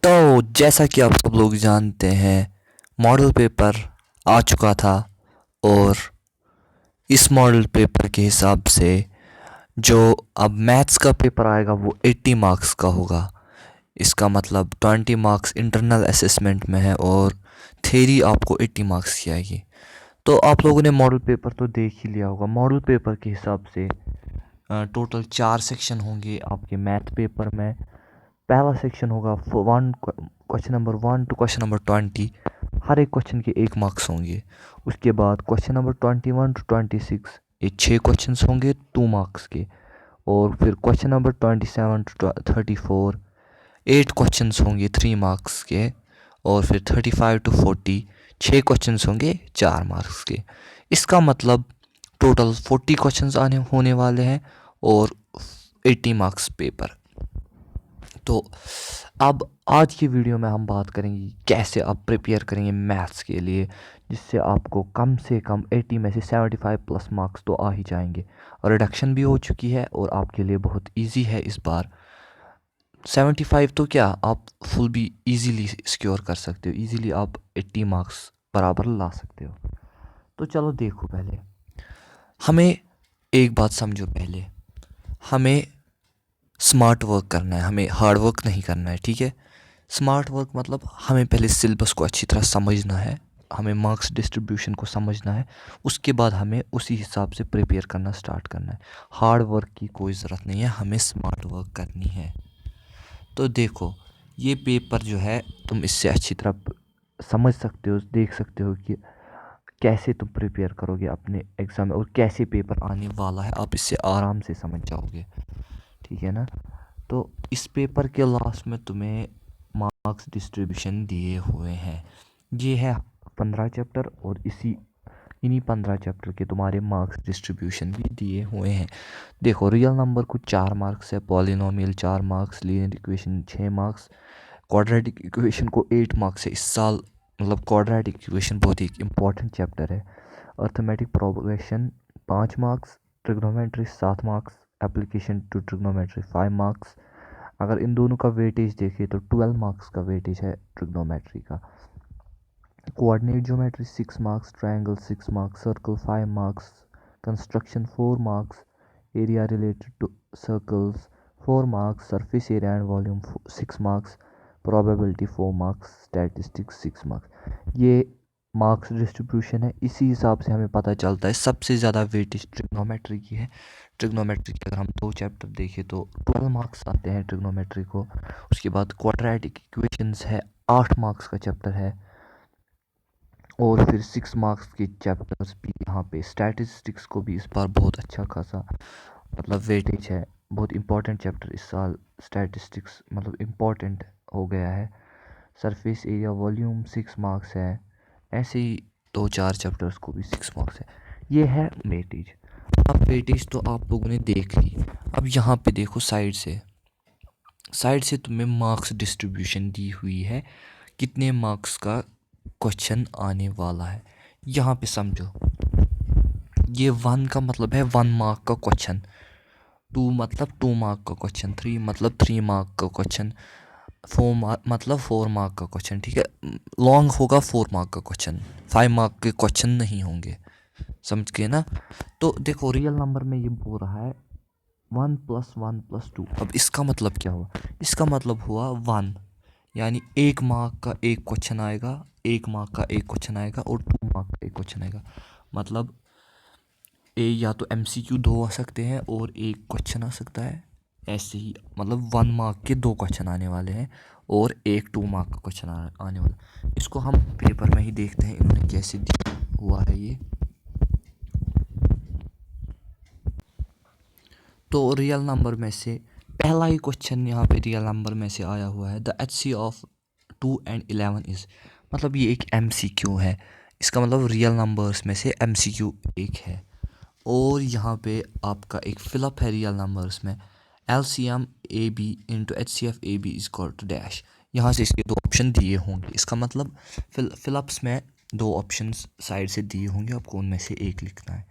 तो जैसा कि आप सब लोग जानते हैं, मॉडल पेपर आ चुका था। और इस मॉडल पेपर के हिसाब से जो अब मैथ्स का पेपर आएगा वो 80 मार्क्स का होगा। इसका मतलब 20 मार्क्स इंटरनल असेसमेंट में है और थ्योरी आपको 80 मार्क्स की आएगी। तो आप लोगों ने मॉडल पेपर तो देख ही लिया होगा। मॉडल पेपर के हिसाब से टोटल 4 सेक्शन होंगे आपके मैथ पेपर में। पहला सेक्शन होगा one question number 1 to question number 20। हर एक क्वेश्चन के 1 मार्क्स होंगे। उसके बाद क्वेश्चन नंबर 21 टू 26, ये 6 क्वेश्चन होंगे 2 मार्क्स के। और फिर क्वेश्चन नंबर 27 टू 34, 8 क्वेश्चन होंगे 3 मार्क्स के। और फिर 35 टू 40, 6 क्वेश्चन होंगे 4 मार्क्स के। इसका मतलब टोटल 40 क्वेश्चन आने होने वाले हैं और 80 मार्क्स पेपर। तो अब आज की वीडियो में हम बात करेंगे कैसे आप प्रिपेयर करेंगे मैथ्स के लिए, जिससे आपको कम से कम 80 में से 75 प्लस मार्क्स तो आ ही जाएंगे। और रिडक्शन भी हो चुकी है और आपके लिए बहुत इजी है इस बार। 75 तो क्या, आप फुल भी इजीली सिक्योर कर सकते हो। इजीली आप 80 मार्क्स बराबर ला सकते हो। तो चलो देखो, पहले हमें एक बात समझो। पहले हमें स्मार्ट वर्क करना है, हमें हार्ड वर्क नहीं करना है, ठीक है। स्मार्ट वर्क मतलब हमें पहले सिलेबस को अच्छी तरह समझना है, हमें मार्क्स डिस्ट्रीब्यूशन को समझना है। उसके बाद हमें उसी हिसाब से प्रिपेयर करना स्टार्ट करना है। हार्ड वर्क की कोई ज़रूरत नहीं है, हमें स्मार्ट वर्क करनी है। तो देखो, ये पेपर जो है तुम इससे अच्छी तरह समझ सकते हो, देख सकते हो कि कैसे तुम प्रिपेयर करोगे अपने एग्ज़ाम में और कैसे पेपर आने वाला है। आप इससे आराम से समझ जाओगे, ठीक है ना। तो इस पेपर के लास्ट में तुम्हें मार्क्स डिस्ट्रीब्यूशन दिए हुए हैं। ये है 15 चैप्टर और इन्हीं 15 चैप्टर के तुम्हारे मार्क्स डिस्ट्रीब्यूशन भी दिए हुए हैं। देखो, रियल नंबर को 4 मार्क्स है, polynomial 4 marks, linear equation 6 marks, quadratic equation को 8 मार्क्स है इस साल। मतलब क्वाड्रेटिक इक्वेशन बहुत ही इंपॉर्टेंट चैप्टर है। Arithmetic progression 5 marks, trigonometry 7 marks, application to trigonometry 5 marks. अगर इन दोनों का वेटेज देखें तो 12 मार्क्स का वेटेज है ट्रिग्नोमेट्री का। Coordinate geometry 6 marks, triangle 6 marks, circle 5 marks, construction 4 marks, area related to circles 4 marks, surface area and volume 6 marks, probability 4 marks, statistics 6 marks. ये मार्क्स डिस्ट्रीब्यूशन है। इसी हिसाब से हमें पता चलता है सबसे ज़्यादा वेटेज ट्रिग्नोमेट्री की है। ट्रिग्नोमेट्री के अगर हम 2 चैप्टर देखें तो 12 मार्क्स आते हैं ट्रिग्नोमेट्री को। उसके बाद क्वाड्रेटिक इक्वेशंस है, 8 मार्क्स का चैप्टर है। और फिर 6 मार्क्स के चैप्टर्स भी यहाँ पे। स्टैटिस्टिक्स को भी इस बार बहुत अच्छा खासा मतलब वेटेज है। बहुत इंपॉर्टेंट चैप्टर इस साल स्टैटिस्टिक्स मतलब इम्पॉर्टेंट हो गया है। सरफेस एरिया वॉल्यूम 6 मार्क्स है। ऐसे ही 2-4 चैप्टर्स को भी 6 मार्क्स है। ये है वेटेज। अब वेटेज तो आप लोगों ने देख ली। अब यहाँ पे देखो, साइड से तुम्हें मार्क्स डिस्ट्रीब्यूशन दी हुई है, कितने मार्क्स का क्वेश्चन आने वाला है। यहाँ पे समझो, ये 1 का मतलब है 1 मार्क का क्वेश्चन, 2 मतलब 2 मार्क का क्वेश्चन, 3 मतलब 3 मार्क का क्वेश्चन, 4 मार्क मतलब 4 मार्क का क्वेश्चन, ठीक है। लॉन्ग होगा 4 मार्क का क्वेश्चन, 5 मार्क के क्वेश्चन नहीं होंगे, समझ गए ना। तो देखो, रियल नंबर में ये बोल रहा है 1 + 1 + 2। अब इसका मतलब क्या हुआ? इसका मतलब हुआ 1, यानी 1 मार्क का एक क्वेश्चन आएगा, 1 मार्क का एक क्वेश्चन आएगा और 2 मार्क का एक क्वेश्चन आएगा। मतलब या तो MCQ 2 आ सकते हैं और एक क्वेश्चन आ सकता है। ऐसे ही मतलब 1 मार्क के 2 क्वेश्चन आने वाले हैं और एक 2 मार्क का क्वेश्चन आने वाला। इसको हम पेपर में ही देखते हैं इन्होंने कैसे दिया हुआ है ये। तो रियल नंबर में से पहला ही क्वेश्चन यहाँ पे रियल नंबर में से आया हुआ है। The HC of 2 and 11 is, मतलब ये एक MCQ है। इसका मतलब रियल नंबर्स में से MCQ एक है। और यहाँ पे आपका एक फिलअप है रियल नंबर्स में। LCM AB into HCF AB is equal to dash. यहाँ से इसके 2 ऑप्शन दिए होंगे। इसका मतलब फिलअप्स में 2 ऑप्शंस साइड से दिए होंगे, आपको उनमें से एक लिखना है।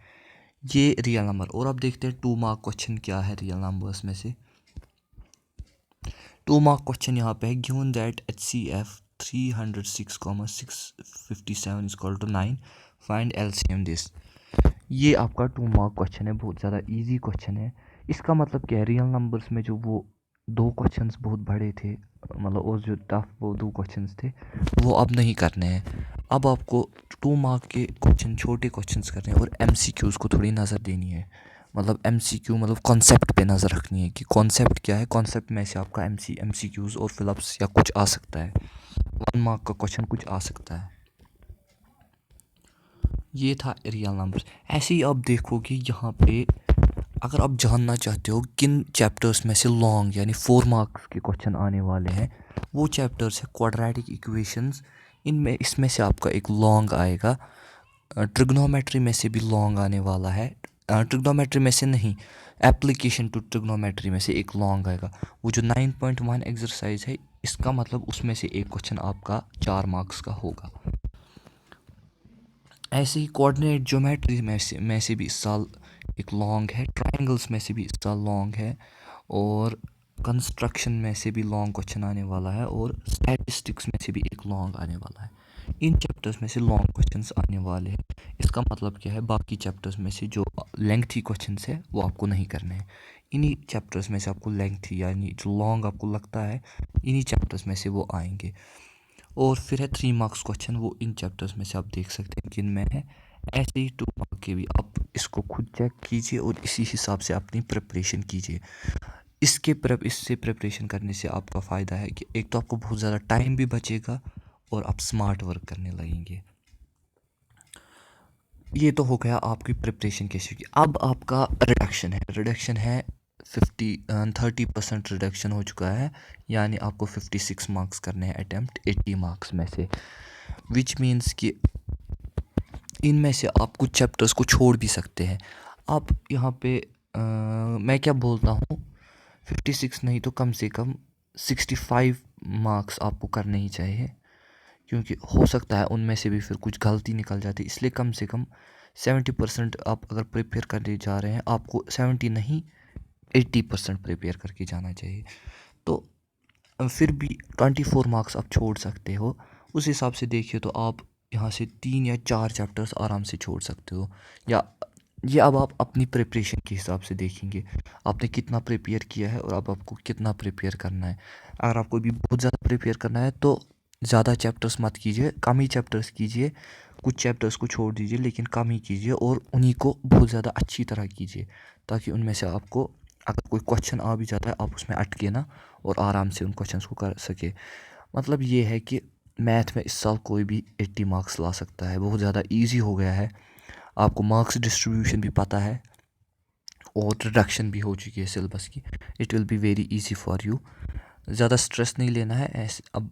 ये रियल नंबर। और अब देखते हैं 2 मार्क क्वेश्चन क्या है रियल नंबर्स में से। 2 मार्क क्वेश्चन यहाँ पे है, given that HCF 306,657 is equal to 9, find LCM this. ये आपका 2 मार्क क्वेश्चन है, बहुत ज़्यादा इजी क्वेश्चन है। इसका मतलब क्या है, रियल नंबर्स में जो वो 2 क्वेश्चंस बहुत बड़े थे, मतलब और जो टफ वो 2 क्वेश्चंस थे वो अब नहीं करने हैं। अब आपको 2 मार्क के क्वेश्चन, छोटे क्वेश्चंस करने हैं और MCQs को थोड़ी नज़र देनी है। मतलब MCQ मतलब कॉन्सेप्ट पे नज़र रखनी है कि कॉन्सेप्ट क्या है, कॉन्सेप्ट में से आपका MCQs और फिलअप्स या कुछ आ सकता है, 1 मार्क का क्वेश्चन कुछ आ सकता है। ये था रियल नंबर्स। ऐसे ही आप देखोगे यहाँ पे, अगर आप जानना चाहते हो किन चैप्टर्स में से लॉन्ग यानी 4 मार्क्स के क्वेश्चन आने वाले हैं, वो चैप्टर्स है क्वाड्रेटिक इक्वेशंस, इनमें इसमें से आपका एक लॉन्ग आएगा। ट्रिग्नोमेट्री में से भी लॉन्ग आने वाला है, ट्रिग्नोमेट्री में से नहीं, एप्लीकेशन टू ट्रिग्नोमेट्री में से एक लॉन्ग आएगा। वो जो 9.1 एक्सरसाइज है, इसका मतलब उसमें से एक क्वेश्चन आपका 4 मार्क्स का होगा। ऐसे ही कोऑर्डिनेट ज्योमेट्री में से भी इस साल एक लॉन्ग है, ट्रायंगल्स में से भी इस साल लॉन्ग है, और कंस्ट्रक्शन में से भी लॉन्ग क्वेश्चन आने वाला है, और स्टैटिस्टिक्स में से भी एक लॉन्ग आने वाला है। इन चैप्टर्स में से लॉन्ग क्वेश्चंस आने वाले हैं। इसका मतलब क्या है, बाकी चैप्टर्स में से जो लेंथी क्वेश्चंस है वो आपको नहीं करने हैं। इन्हीं चैप्टर्स में से आपको लेंथी यानी जो लॉन्ग आपको लगता है, इन्हीं चैप्टर्स में से वो आएंगे। और फिर है 3 मार्क्स क्वेश्चन, वो इन चैप्टर्स में से आप देख सकते हैं किन में है। ऐसे ही 2 मार्क के भी आप इसको खुद चेक कीजिए और इसी हिसाब से अपनी प्रिपरेशन कीजिए। इससे प्रिपरेशन करने से आपका फ़ायदा है कि एक तो आपको बहुत ज़्यादा टाइम भी बचेगा और आप स्मार्ट वर्क करने लगेंगे। ये तो हो गया आपकी प्रिपरेशन कैसे की। अब आपका रिडक्शन है 30% रिडक्शन हो चुका है, यानी आपको 56 मार्क्स करने हैं अटैम्प्ट 80 मार्क्स में से, विच मीन्स कि इनमें से आप कुछ चैप्टर्स को छोड़ भी सकते हैं। आप यहाँ पे मैं क्या बोलता हूँ, 56 नहीं तो कम से कम 65 मार्क्स आपको करने ही चाहिए, क्योंकि हो सकता है उनमें से भी फिर कुछ गलती निकल जाती है। इसलिए कम से कम 70% आप अगर प्रिपेयर करने जा रहे हैं, आपको 70 नहीं 80% प्रिपेयर करके जाना चाहिए। तो फिर भी 24 मार्क्स आप छोड़ सकते हो। उस हिसाब से देखिए तो आप यहाँ से 3 या 4 चैप्टर्स आराम से छोड़ सकते हो, या ये अब आप अपनी प्रिपरेशन के हिसाब से देखेंगे आपने कितना प्रिपेयर किया है और अब आपको कितना प्रिपेयर करना है। अगर आपको भी बहुत ज़्यादा प्रिपेयर करना है तो ज़्यादा चैप्टर्स मत कीजिए, कम ही चैप्टर्स कीजिए, कुछ चैप्टर्स को छोड़ दीजिए लेकिन कम ही कीजिए, और उन्हीं को बहुत ज़्यादा अच्छी तरह कीजिए, ताकि उनमें से आपको अगर कोई क्वेश्चन आ भी जाता है आप उसमें अटके ना और आराम से उन क्वेश्चंस को कर सके। मतलब ये है कि मैथ में इस साल कोई भी 80 मार्क्स ला सकता है, बहुत ज़्यादा इजी हो गया है। आपको मार्क्स डिस्ट्रीब्यूशन भी पता है और रिडक्शन भी हो चुकी है सिलेबस की। It will be very easy for you. ज़्यादा स्ट्रेस नहीं लेना है। अब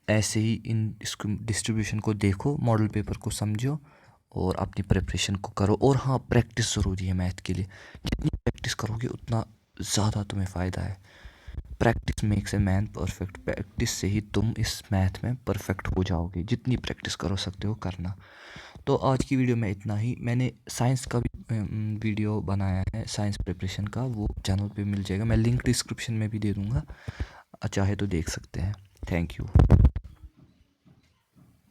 ऐसे ही इसको डिस्ट्रीब्यूशन को देखो, मॉडल पेपर को समझो और अपनी प्रिपरेशन को करो। और हाँ, प्रैक्टिस ज़रूरी है मैथ के लिए, जितनी प्रैक्टिस करोगे उतना ज़्यादा तुम्हें फ़ायदा है। Practice makes a man perfect, practice से ही तुम इस मैथ में परफेक्ट हो जाओगे, जितनी प्रैक्टिस करो सकते हो करना। तो आज की वीडियो में इतना ही। मैंने साइंस का भी वीडियो बनाया है, साइंस प्रिपरेशन का, वो चैनल पे मिल जाएगा, मैं लिंक डिस्क्रिप्शन में भी दे दूँगा, चाहे तो देख सकते हैं। Thank you.